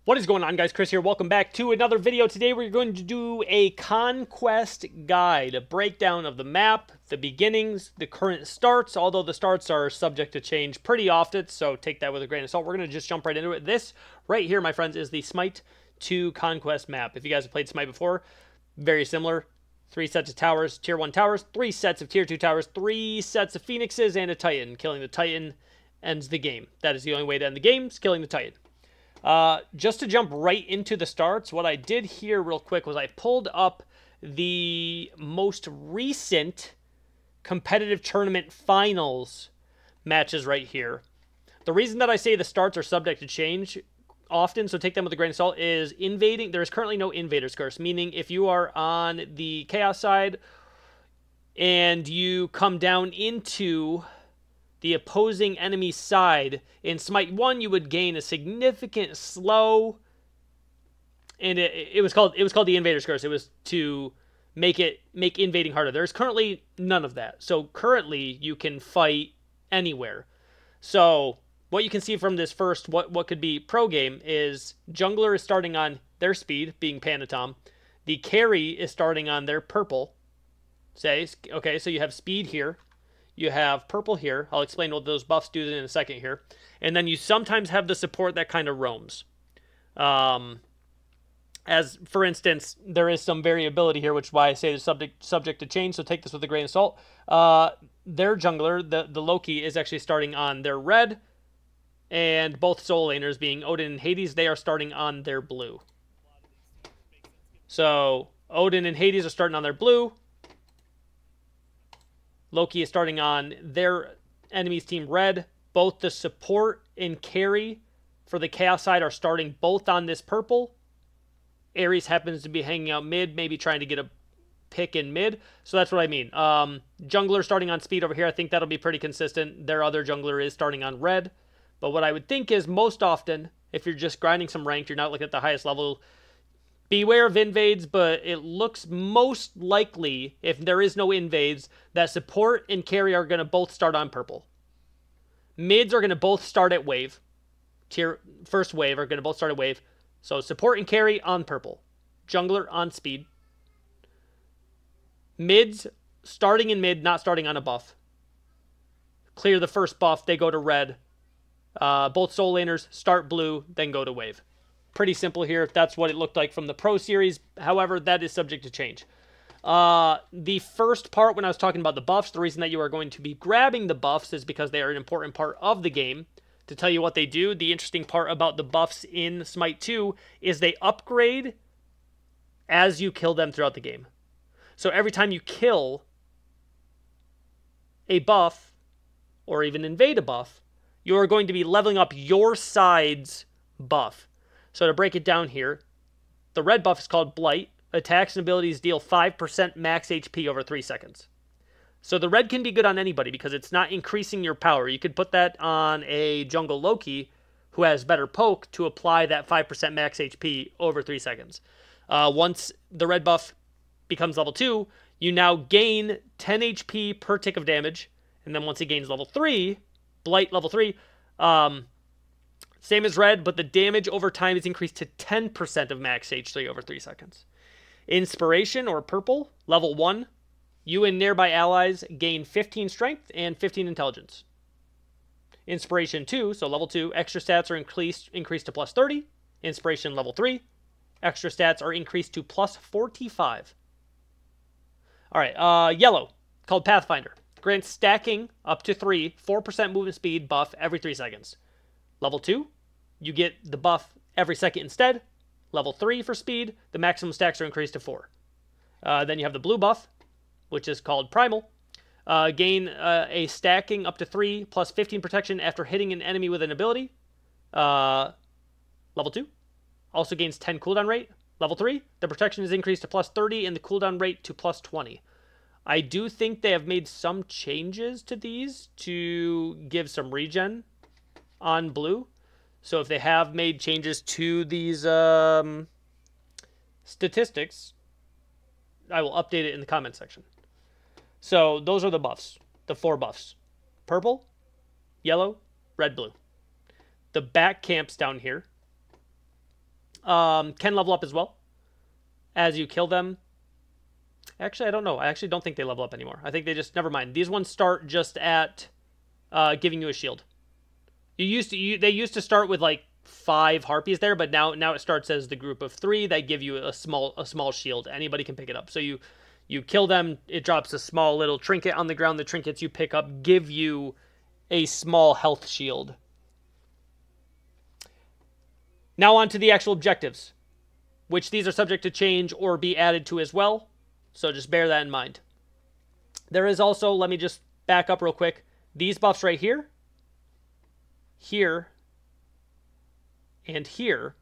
What is going on, guys? Chris here. Welcome back to another video. Today we're going to do a Conquest guide, a breakdown of the map, the beginnings, the current starts, although the starts are subject to change pretty often, so take that with a grain of salt. We're going to just jump right into it. This right here, my friends, is the Smite 2 Conquest map. If you guys have played Smite before, very similar. 3 sets of towers, tier 1 towers, 3 sets of tier 2 towers, 3 sets of phoenixes, and a titan. Killing the titan ends the game. That is the only way to end the game, is killing the titan. Just to jump right into the starts, what I did here real quick was I pulled up the most recent competitive tournament finals matches right here. The reason that I say the starts are subject to change often, so take them with a grain of salt, is invading. There is currently no Invader's Curse, meaning if you are on the Chaos side and you come down into the opposing enemy side, in Smite 1 you would gain a significant slow, and it was called the Invader's Curse. It was to make invading harder. There's currently none of that. So currently you can fight anywhere. So what you can see from this first what could be pro game is jungler is starting on their speed, being Panatom. The carry is starting on their purple. Okay, so you have speed here. You have purple here. I'll explain what those buffs do in a second here. And then you sometimes have the support that kind of roams. As, for instance, there is some variability here, which is why I say it's subject to change, so take this with a grain of salt. Their jungler, the Loki, is actually starting on their red, and both soul laners, being Odin and Hades, they are starting on their blue. So Odin and Hades are starting on their blue. Loki is starting on their enemy's team red. Both the support and carry for the Chaos side are starting both on this purple. Ares happens to be hanging out mid, maybe trying to get a pick in mid. So that's what I mean. Jungler starting on speed over here. I think that'll be pretty consistent. Their other jungler is starting on red. But what I would think is most often, if you're just grinding some ranked, you're not looking at the highest level, beware of invades, but it looks most likely, if there is no invades, that support and carry are going to both start on purple. Mids are going to both start at wave. First wave are going to both start at wave. So support and carry on purple. Jungler on speed. Mids starting in mid, not starting on a buff. Clear the first buff, they go to red. Both soul laners start blue, then go to wave. Pretty simple here. That's what it looked like from the Pro Series. However, that is subject to change. The first part, when I was talking about the buffs, the reason that you are going to be grabbing the buffs is because they are an important part of the game. To tell you what they do, the interesting part about the buffs in Smite 2 is they upgrade as you kill them throughout the game. So every time you kill a buff, or even invade a buff, you are going to be leveling up your side's buff. So to break it down here, the red buff is called Blight. Attacks and abilities deal 5% max HP over 3 seconds. So the red can be good on anybody because it's not increasing your power. You could put that on a jungle Loki who has better poke to apply that 5% max HP over 3 seconds. Once the red buff becomes level 2, you now gain 10 HP per tick of damage. And then once it gains level 3, Blight level 3, same as red, but the damage over time is increased to 10% of max HP over 3 seconds. Inspiration, or purple, level 1. You and nearby allies gain 15 strength and 15 intelligence. Inspiration 2, so level 2, extra stats are increased to plus 30. Inspiration level 3, extra stats are increased to plus 45. Alright, yellow, called Pathfinder. Grants stacking up to 3, 4% movement speed buff every 3 seconds. Level 2, you get the buff every second instead. Level 3 for speed, the maximum stacks are increased to 4. Then you have the blue buff, which is called Primal. Gain a stacking up to 3 plus 15 protection after hitting an enemy with an ability. Level 2. Also gains 10 cooldown rate. Level 3, the protection is increased to plus 30 and the cooldown rate to plus 20. I do think they have made some changes to these to give some regen on blue. So if they have made changes to these statistics, I will update it in the comment section. So those are the buffs, the 4 buffs. Purple, yellow, red, blue. The back camps down here can level up as well as you kill them. Actually, I don't know. I actually don't think they level up anymore. I think they just, never mind. These ones start just at giving you a shield. They used to start with like 5 harpies there, but now it starts as the group of 3 that give you a small shield. Anybody can pick it up. So you kill them, it drops a small little trinket on the ground. The trinkets you pick up give you a small health shield. Now on to the actual objectives, which these are subject to change or be added to as well. So just bear that in mind. There is also, let me just back up real quick, these buffs right here, here, and here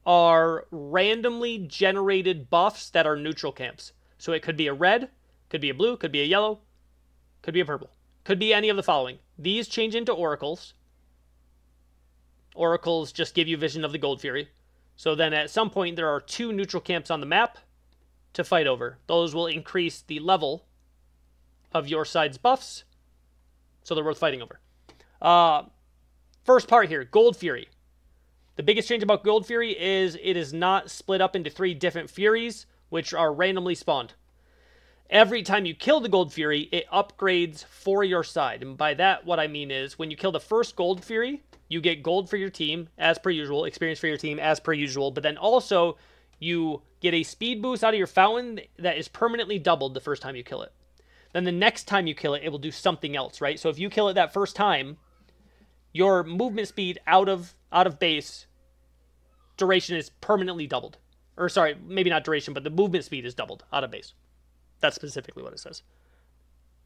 are randomly generated buffs that are neutral camps. So it could be a red, could be a blue, could be a yellow, could be a purple, could be any of the following. These change into oracles. Oracles just give you vision of the Gold Fury. So then at some point there are 2 neutral camps on the map to fight over. Those will increase the level of your side's buffs, so they're worth fighting over. First part here, Gold Fury. The biggest change about Gold Fury is it is not split up into 3 different Furies, which are randomly spawned. Every time you kill the Gold Fury, it upgrades for your side. And by that, what I mean is, when you kill the first Gold Fury, you get gold for your team, as per usual, experience for your team, as per usual, but then also, you get a speed boost out of your fountain that is permanently doubled the first time you kill it. Then the next time you kill it, it will do something else, right? So if you kill it that first time, your movement speed out of base duration is permanently doubled. Or sorry, maybe not duration, but the movement speed is doubled out of base. That's specifically what it says.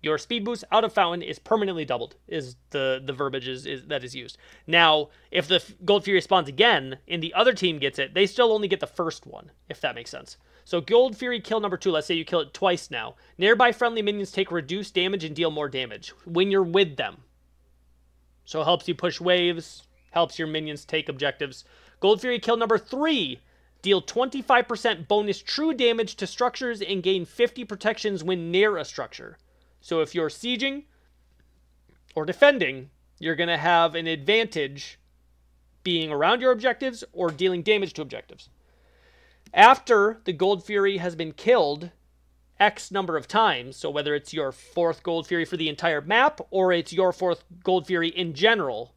Your speed boost out of fountain is permanently doubled, is the verbiage that is used. Now, if the Gold Fury spawns again, and the other team gets it, they still only get the first one, if that makes sense. So Gold Fury kill number 2, let's say you kill it twice now. Nearby friendly minions take reduced damage and deal more damage when you're with them. So it helps you push waves, helps your minions take objectives. Gold Fury kill number 3, deal 25% bonus true damage to structures and gain 50 protections when near a structure. So if you're sieging or defending, you're going to have an advantage being around your objectives or dealing damage to objectives. After the Gold Fury has been killed X number of times, so whether it's your 4th Gold Fury for the entire map or it's your 4th Gold Fury in general,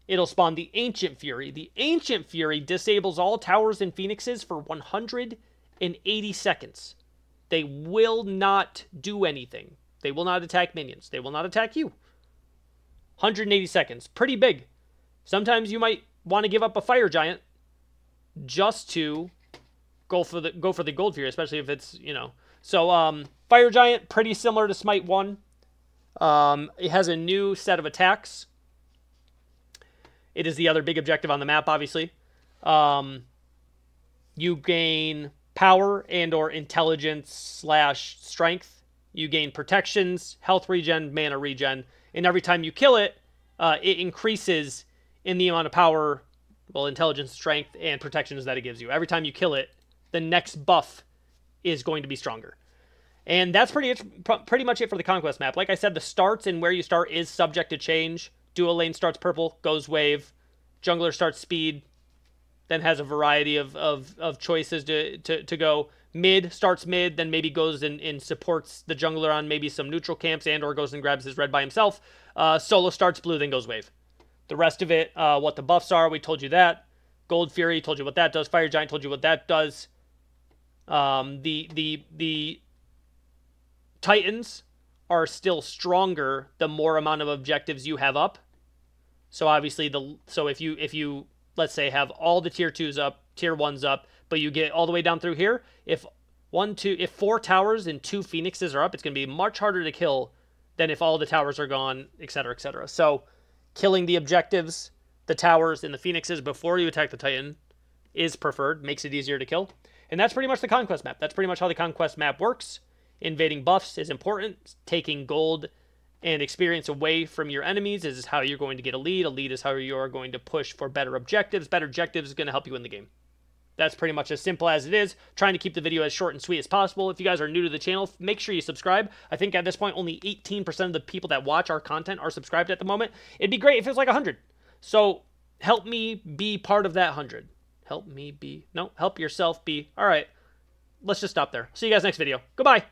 it'll spawn the Ancient Fury. The Ancient Fury disables all towers and phoenixes for 180 seconds. They will not do anything. They will not attack minions. They will not attack you. 180 seconds. Pretty big. Sometimes you might want to give up a Fire Giant just to go for the Gold Fury, especially if it's, you know. So, Fire Giant, pretty similar to Smite 1. It has a new set of attacks. It is the other big objective on the map, obviously. You gain power and or intelligence / strength. You gain protections, health regen, mana regen, and every time you kill it, it increases in the amount of power, well, intelligence, strength, and protections that it gives you. Every time you kill it, the next buff is going to be stronger. And that's pretty much it for the Conquest map. Like I said, the starts and where you start is subject to change. Dual lane starts purple, goes wave. Jungler starts speed, then has a variety of choices to go. Mid starts mid, then maybe goes and supports the jungler on maybe some neutral camps and or goes and grabs his red by himself. Solo starts blue, then goes wave. The rest of it, what the buffs are, we told you that. Gold Fury, told you what that does. Fire Giant, told you what that does. The Titans are still stronger the more amount of objectives you have up. So obviously, if you let's say have all the tier 2s up, tier 1s up, but you get all the way down through here, if 4 towers and 2 phoenixes are up, it's going to be much harder to kill than if all the towers are gone, etc., etc. So killing the objectives, the towers, and the phoenixes before you attack the Titan is preferred, makes it easier to kill. And that's pretty much the Conquest map. That's pretty much how the Conquest map works. Invading buffs is important. Taking gold and experience away from your enemies is how you're going to get a lead. A lead is how you are going to push for better objectives. Better objectives is going to help you win the game. That's pretty much as simple as it is. Trying to keep the video as short and sweet as possible. If you guys are new to the channel, make sure you subscribe. I think at this point, only 18% of the people that watch our content are subscribed at the moment. It'd be great if it was like 100. So help me be part of that 100. Help me be, no, help yourself be. All right, let's just stop there. See you guys next video. Goodbye.